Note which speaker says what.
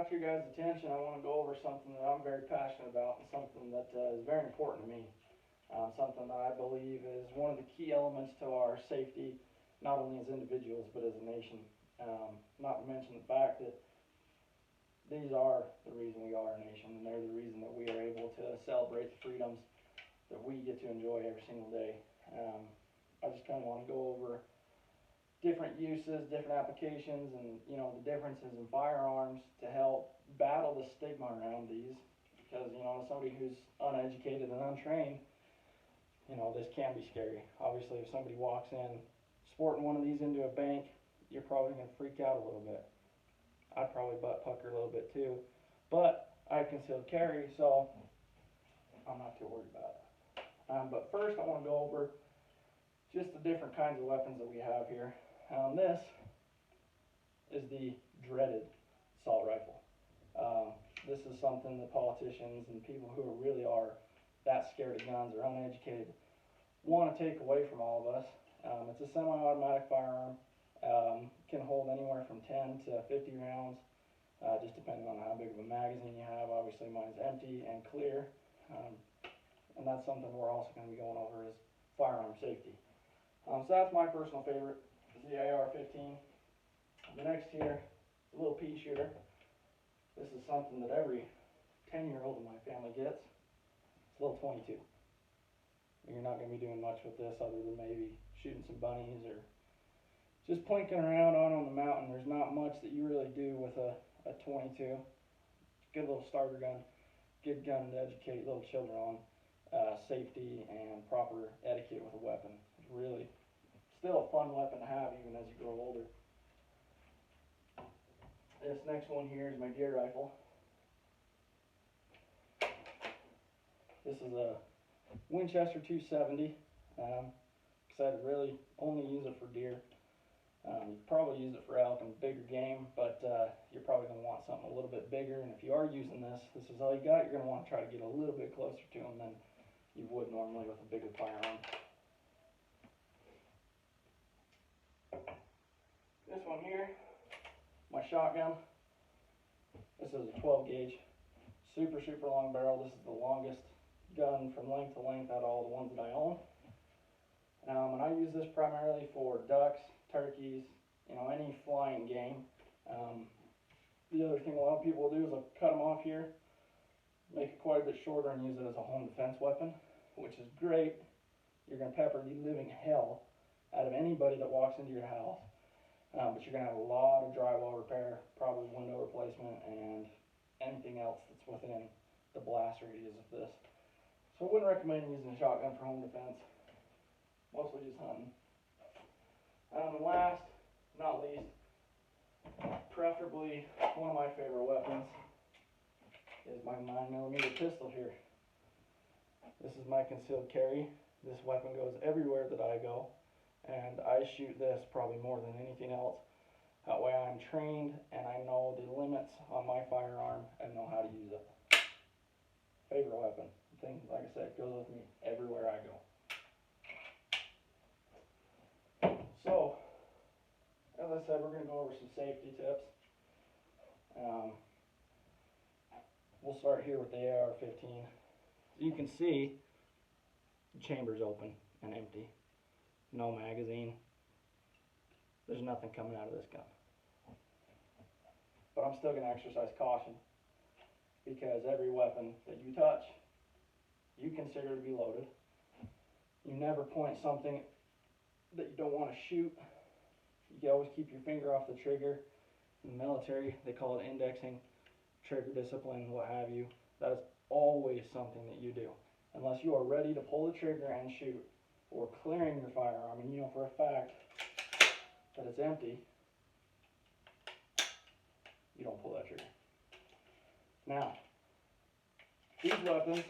Speaker 1: to your guys' attention, I want to go over something that I'm very passionate about and something that is very important to me. Something that I believe is one of the key elements to our safety, not only as individuals but as a nation. Not to mention the fact that these are the reason we are a nation, and they're the reason that we are able to celebrate the freedoms that we get to enjoy every single day. I just kind of want to go over different uses, different applications, and the differences in firearms to help battle the stigma around these. Because as somebody who's uneducated and untrained, this can be scary. Obviously, if somebody walks in sporting one of these into a bank, you're probably going to freak out a little bit. I'd probably butt pucker a little bit too, but I concealed carry, so I'm not too worried about it. But first, I want to go over just the different kinds of weapons that we have here. This is the dreaded assault rifle. This is something that politicians and people who really are that scared of guns or uneducated want to take away from all of us. It's a semi-automatic firearm. Can hold anywhere from 10 to 50 rounds, just depending on how big of a magazine you have. Obviously, mine's empty and clear, and that's something we're also going to be going over is firearm safety. So that's my personal favorite, is the AR-15. The next here, a little pea shooter. This is something that every 10-year-old in my family gets. It's a little 22. You're not going to be doing much with this other than maybe shooting some bunnies or just plinking around on the mountain. There's not much that you really do with a 22. Good little starter gun. Good gun to educate little children on safety and proper etiquette with a weapon. It's really still a fun weapon to have even as you grow older. This next one here is my deer rifle. This is a Winchester 270. Because I'd really only use it for deer. You probably use it for elk and bigger game, but you're probably going to want something a little bit bigger. And if you are using this is all you got, you're going to want to try to get a little bit closer to them than you would normally with a bigger firearm. This one here, my shotgun. This is a 12 gauge, super long barrel. This is the longest gun from length to length out of all the ones that I own. And I use this primarily for ducks, turkeys, any flying game. The other thing a lot of people will do is they'll cut them off here, make it quite a bit shorter, and use it as a home defense weapon, which is great. You're going to pepper the living hell out of anybody that walks into your house, but you're going to have a lot of drywall repair, probably window replacement, and anything else that's within the blast radius of this. So I wouldn't recommend using a shotgun for home defense, mostly just hunting. And last, not least, preferably one of my favorite weapons is my 9mm pistol here. This is my concealed carry. This weapon goes everywhere that I go, and I shoot this probably more than anything else. That way I'm trained and I know the limits on my firearm and know how to use it. Favorite weapon. The thing, like I said, goes with me everywhere I go. So, as I said, we're going to go over some safety tips. We'll start here with the AR-15. You can see the chamber's open and empty. No magazine. There's nothing coming out of this gun. But I'm still going to exercise caution because every weapon that you touch, you consider to be loaded. You never point something that you don't want to shoot. You always keep your finger off the trigger. In the military, they call it indexing, trigger discipline, what have you. That is always something that you do. Unless you are ready to pull the trigger and shoot, or clearing your firearm, and you know for a fact that it's empty, you don't pull that trigger. Now, these weapons